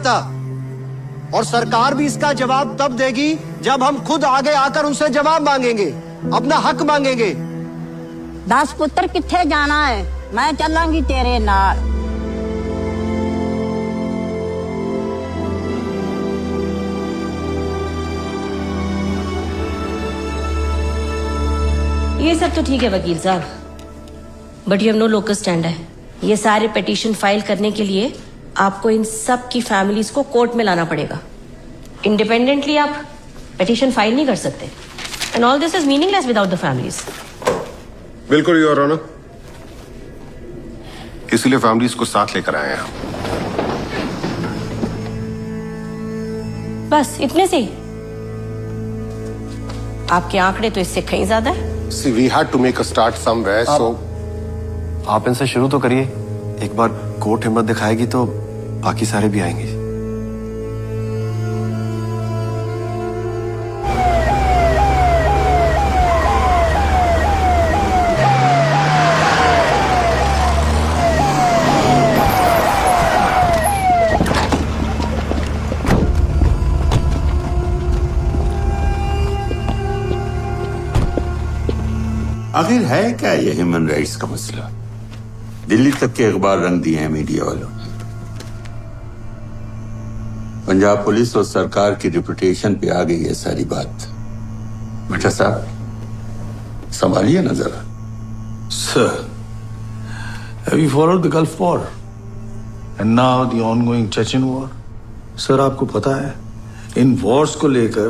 सकता। और सरकार भी इसका जवाब तब देगी जब हम खुद आगे आकर उनसे जवाब मांगेंगे, अपना हक मांगेंगे। 10 पुत्र किथे जाना है, मैं चलांगी तेरे नाल। ये सब तो ठीक है वकील साहब, but you have no local stand है। ये सारे पिटीशन फाइल करने के लिए आपको इन सब की फैमिलीज को कोर्ट में लाना पड़ेगा। इंडिपेंडेंटली आप पिटीशन फाइल नहीं कर सकते, and all this is meaningless without the families. बिल्कुल योर ऑनर, इसीलिए फैमिलीज को साथ लेकर आए हैं हम। बस इतने से ही? आपके आंकड़े तो इससे कहीं ज्यादा है। See, we had to make a start somewhere, so आप इनसे शुरू तो करिए। एक बार कोर्ट हिम्मत दिखाएगी तो बाकी सारे भी आएंगे। आखिर है क्या ये ह्यूमन राइट्स का मसला? दिल्ली तक के अखबार रंग दिए हैं मीडिया वालों ने। पंजाब पुलिस और सरकार की रिपुटेशन पे आ गई है सारी बात। बेटा साहब, संभालिए ना जरा। Sir, have you followed the Gulf War? And now the ongoing Chechen war? Sir आपको पता है इन वॉर्स को लेकर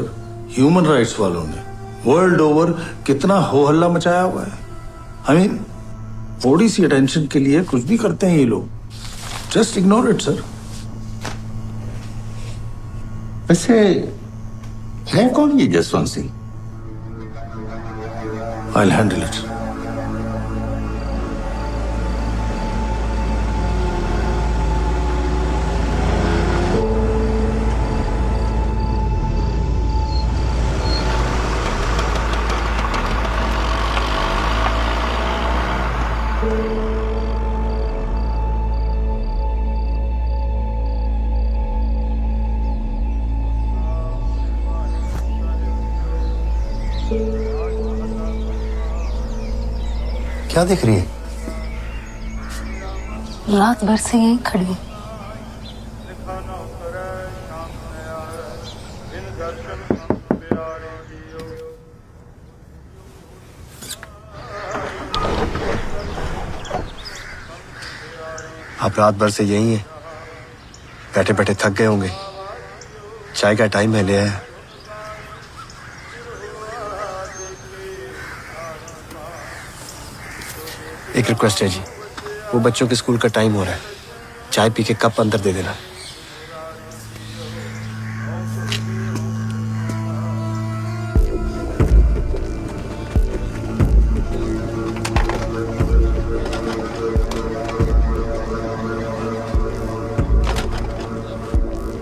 ह्यूमन राइट्स वालों ने वर्ल्ड ओवर कितना हो हल्ला मचाया हुआ है। आई मीन थोड़ी सी अटेंशन के लिए कुछ भी करते हैं ये लोग। Just ignore it sir. वैसे है कौन ये Jaswant Singh? I will handle it. क्या देख रही है? रात भर से यहीं खड़ी हूं। आप रात भर से यही हैं, बैठे बैठे थक गए होंगे। चाय का टाइम है, ले आया। एक रिक्वेस्ट है जी, वो बच्चों के स्कूल का टाइम हो रहा है, चाय पी के कप अंदर दे देना।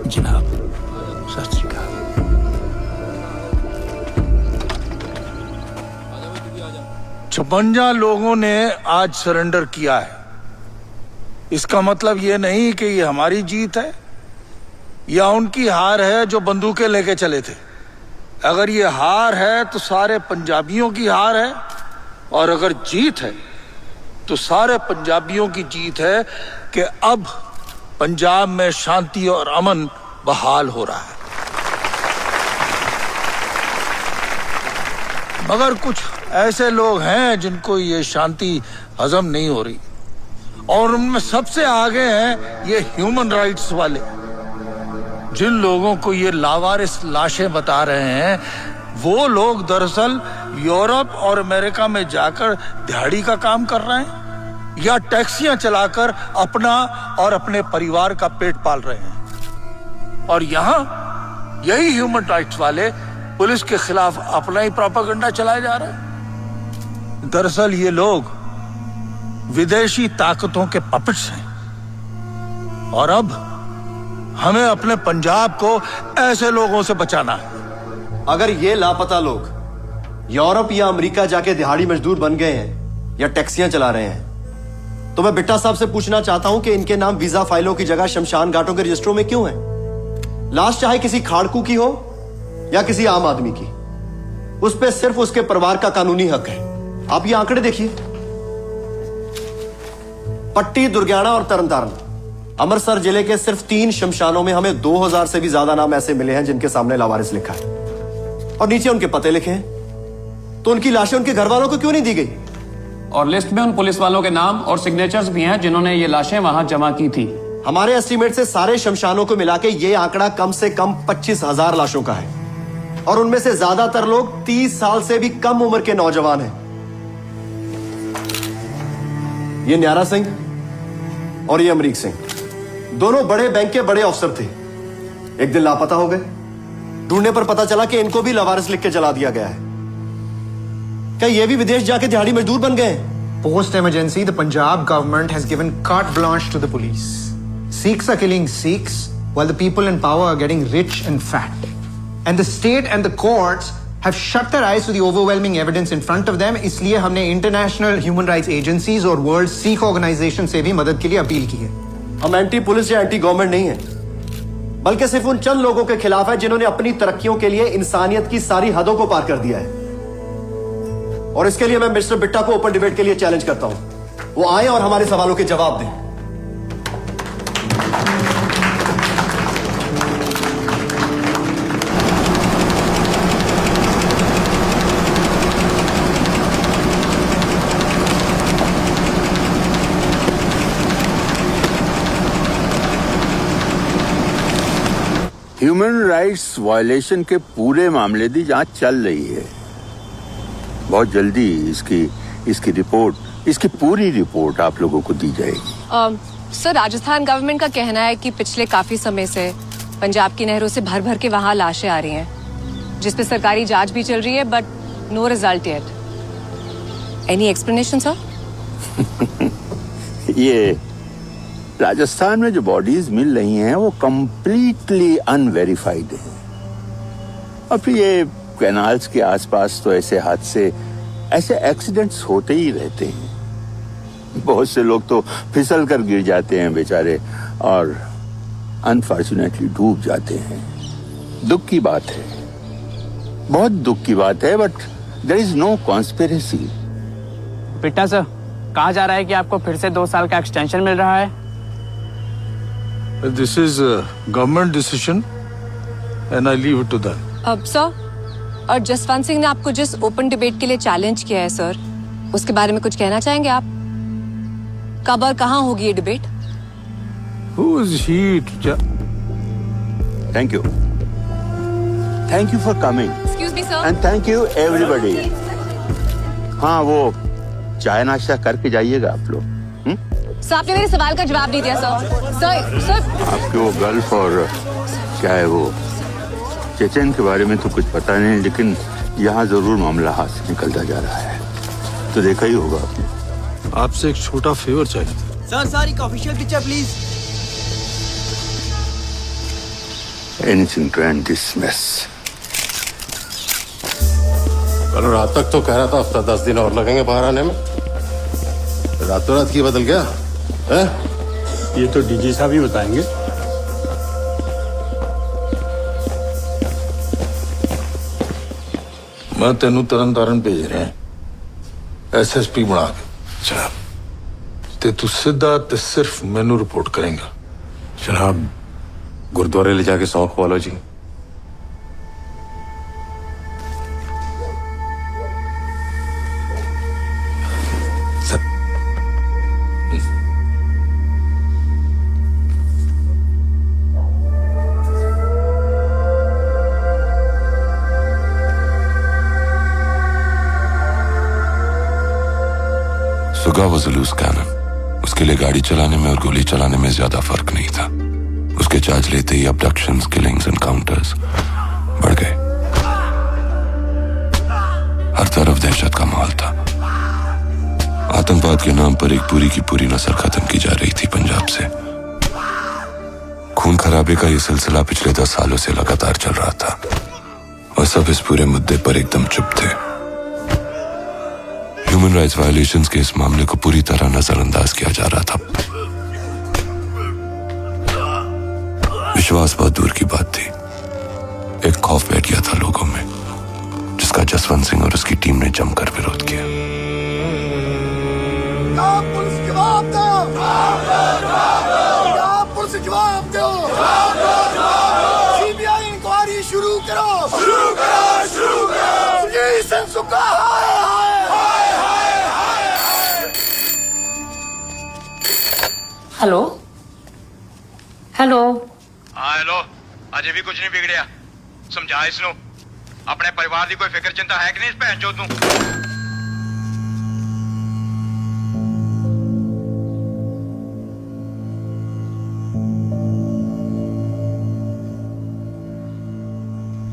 जनाब, सत श्री अकाल। 56 लोगों ने आज सरेंडर किया है। इसका मतलब ये नहीं कि ये हमारी जीत है या उनकी हार है जो बंदूकें लेके चले थे। अगर ये हार है तो सारे पंजाबियों की हार है, और अगर जीत है तो सारे पंजाबियों की जीत है कि अब पंजाब में शांति और अमन बहाल हो रहा है। मगर कुछ ऐसे लोग हैं जिनको ये शांति हजम नहीं हो रही, और उनमें सबसे आगे हैं ये ह्यूमन राइट्स वाले। जिन लोगों को ये लावारिस लाशें बता रहे हैं, वो लोग दरअसल यूरोप और अमेरिका में जाकर दिहाड़ी का काम कर रहे हैं या टैक्सियां चलाकर अपना और अपने परिवार का पेट पाल रहे हैं। और यहाँ यही ह्यूमन राइट्स वाले पुलिस के खिलाफ अपना ही प्रोपेगेंडा चलाया जा रहा है। दरअसल ये लोग विदेशी ताकतों के पपेट्स हैं, और अब हमें अपने पंजाब को ऐसे लोगों से बचाना है। अगर ये लापता लोग यूरोप या अमेरिका जाके दिहाड़ी मजदूर बन गए हैं या टैक्सियां चला रहे हैं, तो मैं बिट्टा साहब से पूछना चाहता हूं कि इनके नाम वीजा फाइलों की जगह शमशान घाटों के रजिस्टरों में क्यों है? लाश चाहे किसी खाड़कू की हो या किसी आम आदमी की, उस पे सिर्फ उसके परिवार का कानूनी हक है। आप ये आंकड़े देखिए, पट्टी, दुर्गियाना और तरनतारन, अमृतसर जिले के सिर्फ 3 शमशानों में हमें 2000 से भी ज्यादा नाम ऐसे मिले हैं जिनके सामने लावारिस लिखा है और नीचे उनके पते लिखे हैं। तो उनकी लाशें उनके घर वालों को क्यों नहीं दी गई? और लिस्ट में उन पुलिस वालों के नाम और सिग्नेचर्स भी हैं जिन्होंने ये लाशें वहां जमा की थी। हमारे एस्टीमेट से सारे शमशानों को मिला के ये आंकड़ा कम से कम 25,000 लाशों का है और उनमें से ज्यादातर लोग 30 साल से भी कम उम्र के नौजवान हैं। ये न्यारा सिंह और ये अमरीक सिंह, दोनों बड़े बैंक के बड़े अफसर थे। एक दिन लापता हो गए। ढूंढने पर पता चला कि इनको भी लावारिस लिख के जला दिया गया है। क्या ये भी विदेश जाके दिहाड़ी मजदूर बन गए? Post emergency, the Punjab government has given carte blanche to the police. Sikhs are killing Sikhs while the people in power are getting rich and fat. And the state and the courts have shut their eyes to the overwhelming evidence in front of them. इसलिए हमने international human rights agencies और World Sikh Organization से भी मदद के लिए appeal की है। हम एंटी पुलिस या एंटी गवर्नमेंट नहीं है, बल्कि सिर्फ उन चंद लोगों के खिलाफ है जिन्होंने अपनी तरक्कियों के लिए इंसानियत की सारी हदों को पार कर दिया है। और इसके लिए मैं मिस्टर बिट्टा को ओपन डिबेट के लिए चैलेंज करता हूं। वो आए और हमारे सवालों के जवाब दें। ह्यूमन राइट्स वायलेशन के पूरे मामले की जांच चल रही है। बहुत जल्दी इसकी रिपोर्ट, इसकी पूरी रिपोर्ट आप लोगों को दी जाएगी। सर, राजस्थान गवर्नमेंट का कहना है कि पिछले काफी समय से पंजाब की नहरों से भर भर के वहां लाशें आ रही हैं, जिस पे सरकारी जांच भी चल रही है, but no result yet. Any explanation sir? ये राजस्थान में जो बॉडीज मिल रही हैं वो कंप्लीटली अनवेरिफाइड हैं। और फिर ये कैनाल्स के आसपास तो ऐसे हादसे, ऐसे एक्सीडेंट्स होते ही रहते हैं। बहुत से लोग तो फिसल कर गिर जाते हैं बेचारे और अनफॉर्चुनेटली डूब जाते हैं। दुख की बात है, बहुत दुख की बात है, but there is no conspiracy. Bitta sir, कहा जा रहा है कि आपको फिर से 2 साल का एक्सटेंशन मिल रहा है। This is a government decision and I leave it to them. अब सर, और जसवंत सिंह ने आपको जिस ओपन डिबेट के लिए चैलेंज किया है सर, उसके बारे में कुछ कहना चाहेंगे आप? कब और कहाँ होगी ये debate? Who is he to Thank you. Thank you for coming. Excuse me, sir. And thank you everybody. हाँ, वो चाय नाश्ता करके जाइएगा आप लोग। सर, आपने मेरे सवाल का जवाब नहीं दिया सर। सर आपके वो गल्फ और क्या है वो चेचन के बारे में तो कुछ पता नहीं, लेकिन यहाँ जरूर मामला हाथ से निकलता जा रहा है, तो देखा ही होगा आपने। आपसे एक छोटा फेवर चाहिए सर। सर, एक official picture please. Anything to end this mess. कल रात तक तो कह रहा था हफ्ता 10 दिन और लगेंगे बाहर आने में, रातों रात की बदल गया है? ये तो डीजी साहब ही बताएंगे। मैं तेनू तरनतारन भेज रहा है SSP बना के। जनाब, ते तू सीधा ते सिर्फ मैनू रिपोर्ट करेंगा। जनाब, गुरुद्वारे ले जाके सौंप वालो जी। सुगा वाज अ लूज कैनन। उसके लिए गाड़ी चलाने में और गोली चलाने में ज्यादा फर्क नहीं था। उसके चार्ज लेते ही अबडक्शंस, किलिंग्स, एनकाउंटर्स बढ़ गए। हर तरफ दहशत का माहौल था। आतंकवाद के नाम पर एक पूरी की पूरी नस्ल खत्म की जा रही थी पंजाब से। खून खराबे का ये सिलसिला पिछले 10 सालों से लगातार चल रहा था और सब इस पूरे मुद्दे पर एकदम चुप थे। ह्यूमन राइट्स वायलेशंस के इस मामले को पूरी तरह नजरअंदाज किया जा रहा था। विश्वास बहुत दूर की बात थी। एक खौफ बैठ गया था लोगों में, जिसका जसवंत सिंह और उसकी टीम ने जमकर विरोध किया। पुलिस जवाब दो, पुलिस जवाब दो, सीबीआई इंक्वायरी शुरू करो, शुरू करो, शुरू करो। ये संसुका हेलो हेलो हाँ हेलो, अजे भी कुछ नहीं बिगड़िया। समझा इसनों अपने परिवार की कोई फिक्र चिंता है कि नहीं इस भैन चोद नूं?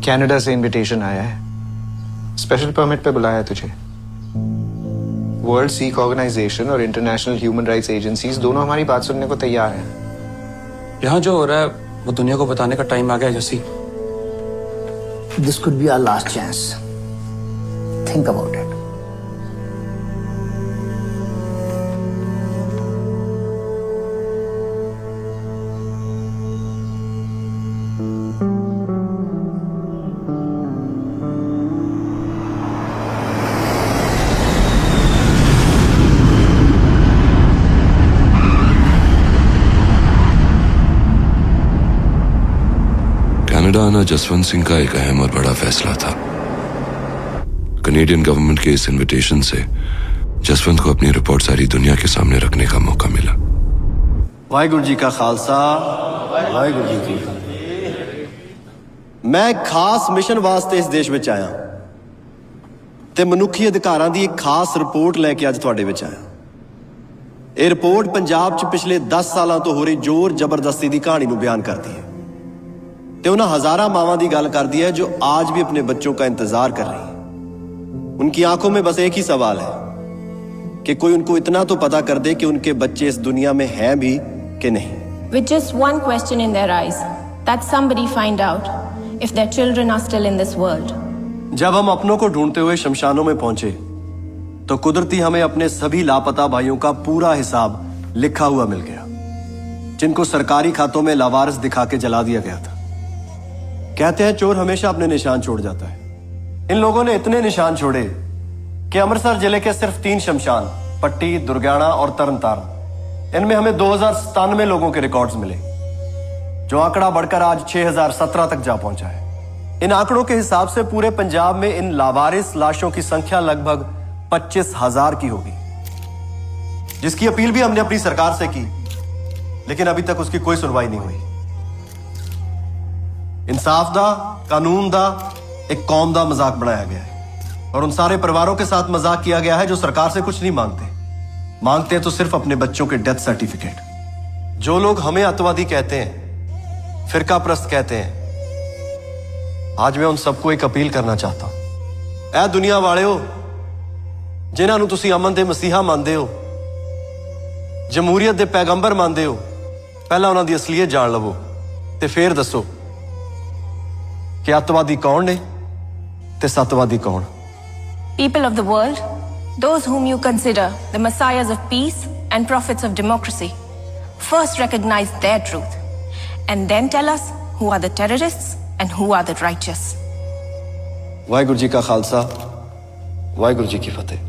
कनाडा से इनविटेशन आया है, स्पेशल परमिट पे बुलाया है तुझे। वर्ल्ड सिख ऑर्गेनाइजेशन और इंटरनेशनल ह्यूमन राइट्स एजेंसीज दोनों हमारी बात सुनने को तैयार हैं। यहाँ जो हो रहा है वो दुनिया को बताने का टाइम आ गया है जसी। This could be our last chance. Think about it. Canada आना जसवंत सिंह का एक अहम और बड़ा फैसला था। कनेडियन गवर्नमेंट के इस इनविटेशन से जसवंत को अपनी रिपोर्ट सारी दुनिया के सामने रखने का मौका मिला। वाहिगुरु जी का खालसा, वाहिगुरु जी की फतेह। मैं खास मिशन वास्ते इस देश में आया ते मनुखी अधिकारां दी एक खास रिपोर्ट लैके अज तुहाडे विच आया। ये रिपोर्ट पंजाब च पिछले 10 सालों तो हो रही जोर जबरदस्ती की कहानी नूं बयान करती है ते उन्हां हजारां मावां दी गल करदी है जो आज भी अपने बच्चों का इंतजार कर रही हैं। उनकी आंखों में बस एक ही सवाल है कि कोई उनको इतना तो पता कर दे कि उनके बच्चे इस दुनिया में हैं भी कि नहीं। With just one question in their eyes, that somebody find out if their children are still in this world. जब हम अपनों को ढूंढते हुए शमशानों में पहुंचे तो कुदरती हमें अपने सभी लापता भाइयों का पूरा हिसाब लिखा हुआ मिल गया, जिनको सरकारी खातों में लावारिस दिखा के जला दिया गया था। कहते हैं चोर हमेशा अपने निशान छोड़ जाता है। इन लोगों ने इतने निशान छोड़े कि अमृतसर जिले के सिर्फ 3 शमशान, पट्टी, दुर्गाना और तरनतारन, इनमें हमें 2097 लोगों के रिकॉर्ड्स मिले, जो आंकड़ा बढ़कर आज 6017 तक जा पहुंचा है। इन आंकड़ों के हिसाब से पूरे पंजाब में इन लावारिस लाशों की संख्या लगभग 25,000 की होगी, जिसकी अपील भी हमने अपनी सरकार से की, लेकिन अभी तक उसकी कोई सुनवाई नहीं हुई। इंसाफ दा, कानून दा एक कौम दा मजाक बनाया गया है और उन सारे परिवारों के साथ मजाक किया गया है जो सरकार से कुछ नहीं मांगते हैं तो सिर्फ अपने बच्चों के डेथ सर्टिफिकेट। जो लोग हमें अतवादी कहते हैं, फिरका प्रस्त कहते हैं, आज मैं उन सबको एक अपील करना चाहता हूं। ऐ दुनिया वालेओ, जिन्हां नूं तुसीं अमन दे मसीहा मानदे हो, जमहूरीयत दे पैगंबर मानदे हो, पहला उन्हां दी असलीयत जान लवो ते फिर दसो कि अतवादी कौन ने ते सतवादी कौन। People of the world, those whom you consider the messiahs of peace and prophets of democracy, first recognize their truth and then tell us who are the terrorists and who are the righteous. Waheguru ji का खालसा, वाहिगुरु जी की फतेह।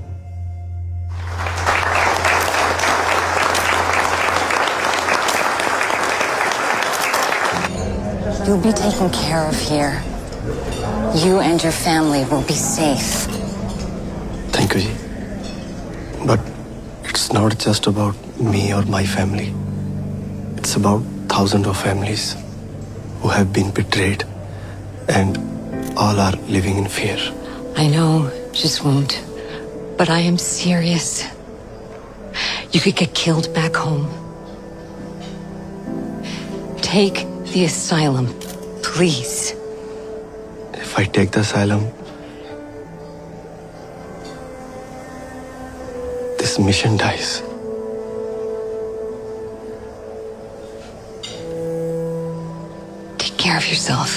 You'll be taken care of here. You and your family will be safe. Thank you, ji. But it's not just about me or my family. It's about thousands of families who have been betrayed and all are living in fear. I know, Jaswant, but I am serious. You could get killed back home. Take the asylum, please. If I take the asylum, this mission dies. Take care of yourself.